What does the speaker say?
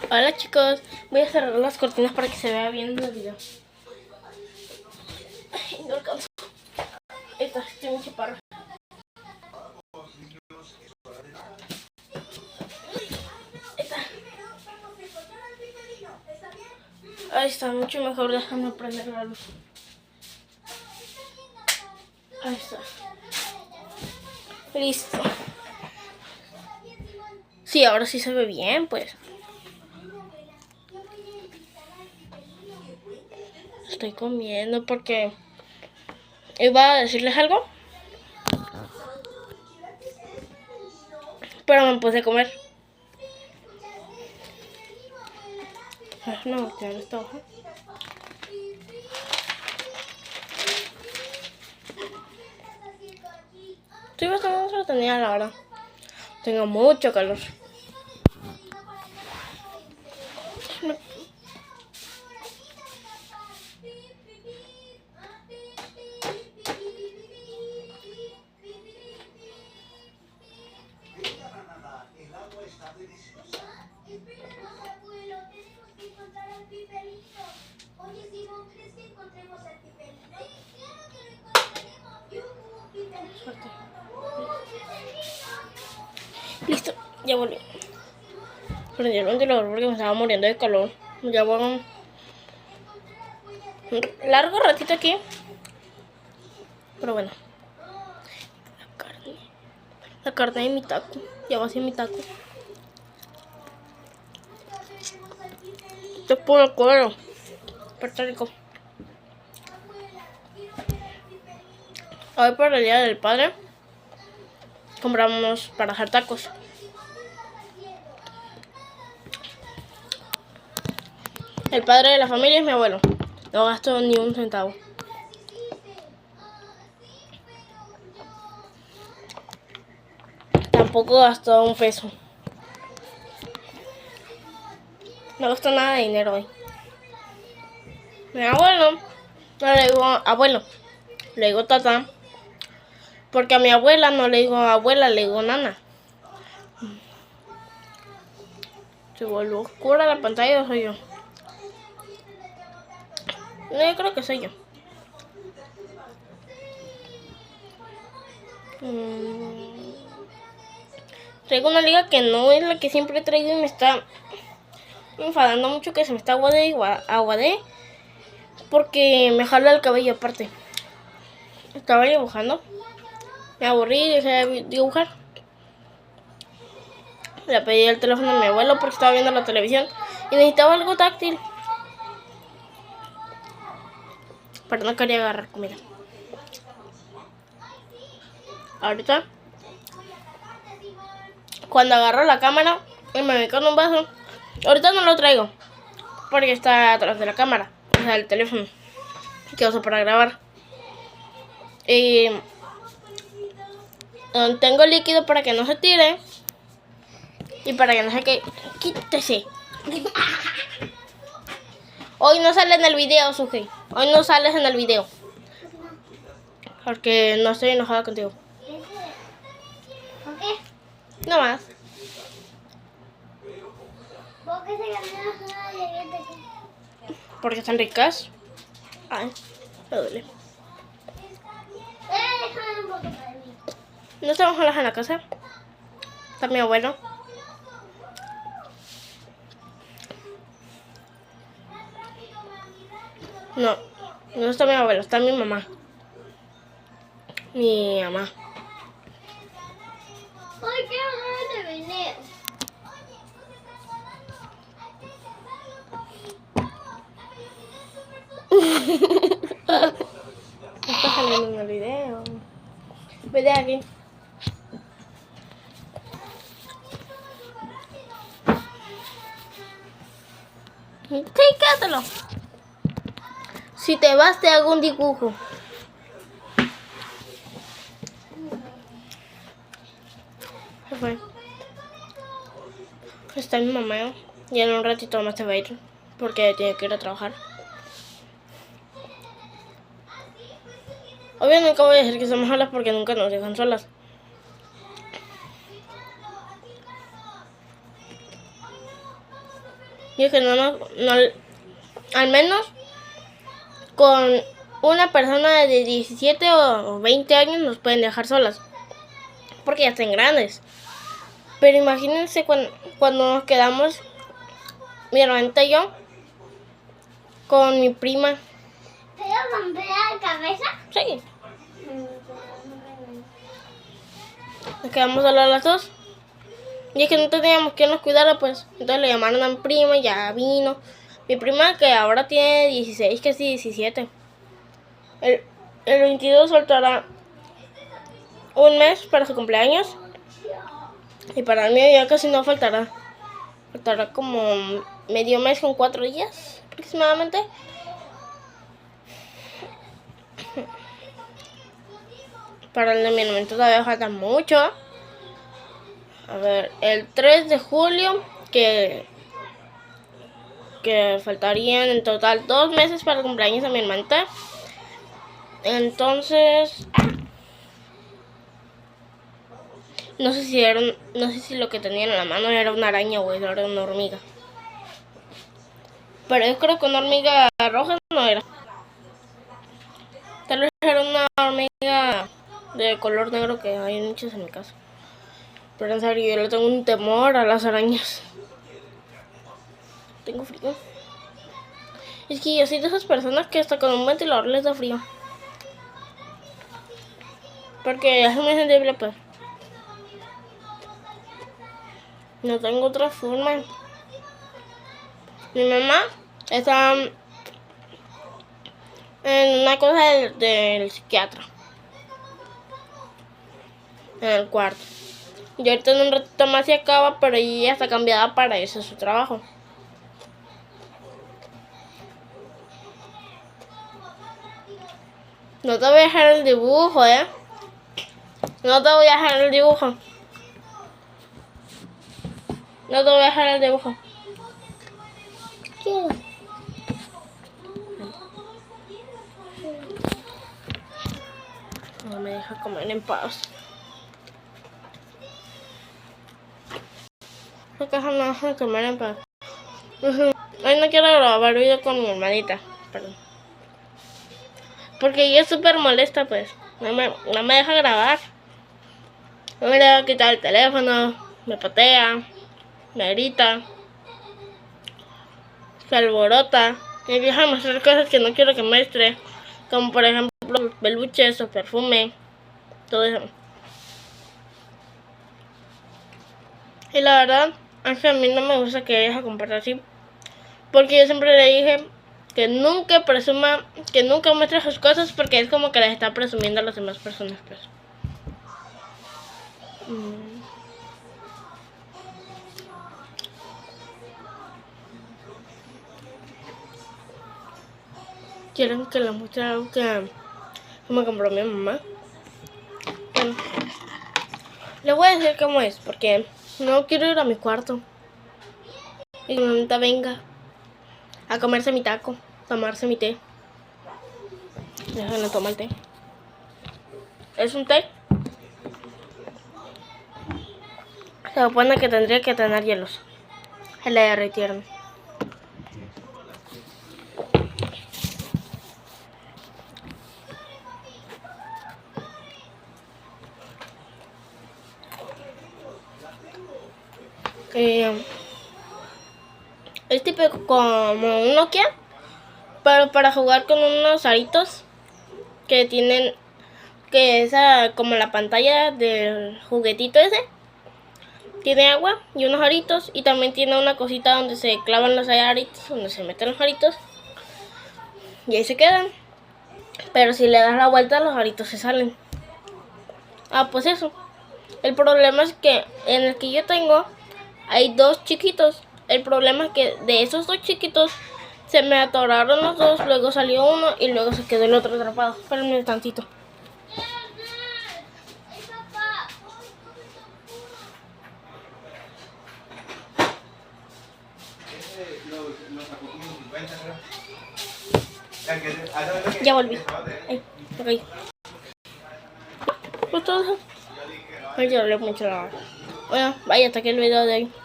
Hola chicos, voy a cerrar las cortinas para que se vea bien el video. Ay, no alcanzo. Estoy muy chaparra. Ahí está, mucho mejor. Déjame prender la luz. Ahí está. Listo. Sí, ahora sí se ve bien, pues. Estoy comiendo porque iba a decirles algo, pero me puse a comer. No, ya no está hoja. Estoy bastante entretenida, la verdad. Tengo mucho calor. Listo, ya volví. Prendí el ventilador porque me estaba muriendo de calor. Ya voy un largo ratito aquí. Pero bueno. La carne de mi taco. Ya va a ser mi taco. Esto es puro cuero. Pero está rico. Hoy por el día del padre compramos para hacer tacos. El padre de la familia es mi abuelo. No gasto ni un centavo. Tampoco gasto un peso. No gasto nada de dinero hoy. Mi abuelo, no le digo abuelo, le digo tata. Porque a mi abuela no le digo abuela, le digo nana. Se vuelve oscura la pantalla o soy yo. No, yo creo que soy yo. Traigo una liga que no es la que siempre he traído y me está enfadando mucho, que se me está aguade porque me jala el cabello aparte. Estaba dibujando, me aburrí y dejé de dibujar. Le pedí el teléfono a mi abuelo porque estaba viendo la televisión y necesitaba algo táctil, pero no quería agarrar comida. Ahorita, cuando agarro la cámara y me ve con un vaso, ahorita no lo traigo porque está atrás de la cámara, o sea, el teléfono que uso para grabar. Y tengo líquido para que no se tire y para que no se quede. Quítese. Hoy no sale en el video, Suji. Hoy no sales en el video porque no estoy enojada contigo. ¿Por qué? No más. ¿Por qué se ganó una galletas? Porque están ricas. Ay, me duele. Déjame un poco para mí. No estamos solas en la casa. Está mi abuelo. No, no está mi abuelo, está mi mamá. Mi mamá. Ay, quiero ver este video. Está saliendo en el video. Vete aquí. Sí, quédatelo. Si te vas, te hago un dibujo. Se fue. Está mi mamá. Y en un ratito más se va a ir. Porque tiene que ir a trabajar. Obvio nunca voy a decir que estamos solas porque nunca nos dejan solas. Yo que no, al menos con una persona de 17 o 20 años nos pueden dejar solas, porque ya están grandes. Pero imagínense cuando nos quedamos, mi hermanita y yo, con mi prima. ¿Te romper la cabeza? Sí. Nos quedamos solas las dos. Y es que no teníamos quien nos cuidara, pues. Entonces le llamaron a mi prima y ya vino. Mi prima, que ahora tiene 16, casi 17. El 22 soltará un mes para su cumpleaños. Y para el mío ya casi no faltará. Faltará como medio mes con 4 días aproximadamente. Para el de mi hermano todavía falta mucho. A ver, el 3 de julio, que faltarían en total 2 meses para el cumpleaños de mi hermanita. Entonces, no sé si lo que tenían en la mano era una araña o era una hormiga. Pero yo creo que una hormiga roja no era. Tal vez era una hormiga de color negro, que hay muchas en mi casa. Pero en serio, yo le tengo un temor a las arañas. Tengo frío. Es que yo soy de esas personas que hasta con un ventilador les da frío. Porque es muy sensible, pues. No tengo otra forma. Mi mamá está en una cosa del psiquiatra. En el cuarto. Y ahorita en un ratito más se acaba, pero ella ya está cambiada para eso, su trabajo. No te voy a dejar el dibujo, No te voy a dejar el dibujo. No te voy a dejar el dibujo. ¿Qué? No me deja comer en paz. No me deja comer en paz. Hoy no quiero grabar video con mi hermanita. Perdón. Porque ella es súper molesta, pues. No me deja grabar. No me deja quitar el teléfono. Me patea. Me grita. Se alborota. Me empieza a mostrar cosas que no quiero que muestre. Como por ejemplo peluches o perfume. Todo eso. Y la verdad, es que a mí no me gusta que ella se comporte así. Porque yo siempre le dije que nunca presuma, que nunca muestre sus cosas, porque es como que las está presumiendo a las demás personas, pues. Quieren que les muestre algo que me compró mi mamá. Bueno, le voy a decir cómo es, porque no quiero ir a mi cuarto y mi mamita venga a comerse mi taco, tomarse mi té. Déjenme tomar el té. Es un té. Se supone que tendría que tener hielos. Se le derritieron. Es típico como un Nokia, pero para jugar con unos aritos que tienen, que es como la pantalla del juguetito ese. Tiene agua y unos aritos, y también tiene una cosita donde se clavan los aritos, donde se meten los aritos y ahí se quedan. Pero si le das la vuelta, los aritos se salen. Pues eso. El problema es que en el que yo tengo hay 2 chiquitos. El problema es que de esos 2 chiquitos se me atoraron los 2, luego salió uno y luego se quedó el otro atrapado. Espérenme un tantito. Ya volví. Ay, ok. Pues todo eso. Ay, yo hablé mucho. Bueno, vaya, hasta aquí el video de hoy.